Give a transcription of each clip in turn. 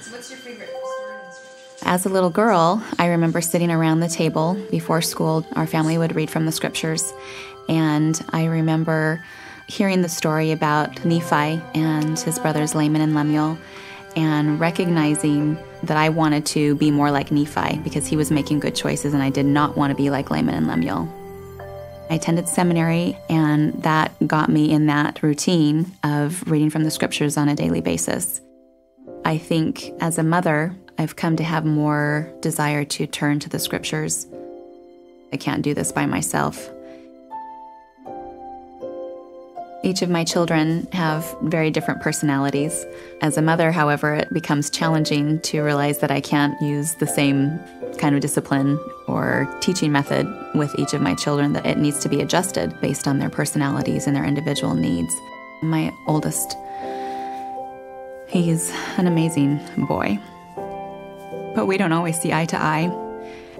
What's your favorite story in the scriptures? As a little girl, I remember sitting around the table before school. Our family would read from the scriptures. And I remember hearing the story about Nephi and his brothers Laman and Lemuel, and recognizing that I wanted to be more like Nephi because he was making good choices and I did not want to be like Laman and Lemuel. I attended seminary, and that got me in that routine of reading from the scriptures on a daily basis. I think as a mother, I've come to have more desire to turn to the scriptures. I can't do this by myself. Each of my children have very different personalities. As a mother, however, it becomes challenging to realize that I can't use the same kind of discipline or teaching method with each of my children, that it needs to be adjusted based on their personalities and their individual needs. My oldest, he's an amazing boy, but we don't always see eye to eye.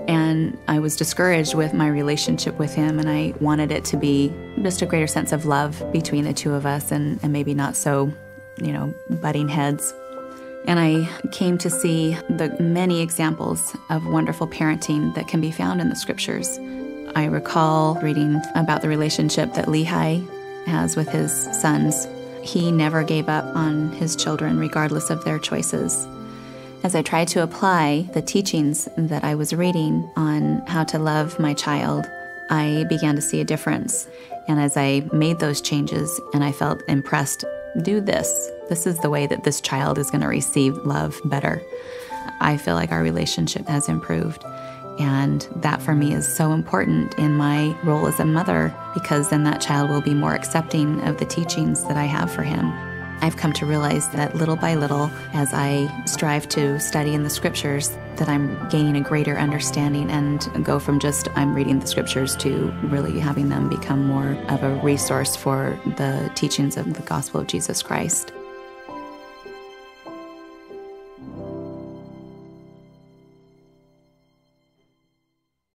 And I was discouraged with my relationship with him, and I wanted it to be just a greater sense of love between the two of us, and maybe not so, butting heads. And I came to see the many examples of wonderful parenting that can be found in the scriptures. I recall reading about the relationship that Lehi has with his sons. He never gave up on his children regardless of their choices. As I tried to apply the teachings that I was reading on how to love my child, I began to see a difference. And as I made those changes and I felt impressed, do this. This is the way that this child is going to receive love better. I feel like our relationship has improved. And that for me is so important in my role as a mother, because then that child will be more accepting of the teachings that I have for him. I've come to realize that little by little, as I strive to study in the scriptures, that I'm gaining a greater understanding and go from just I'm reading the scriptures to really having them become more of a resource for the teachings of the gospel of Jesus Christ.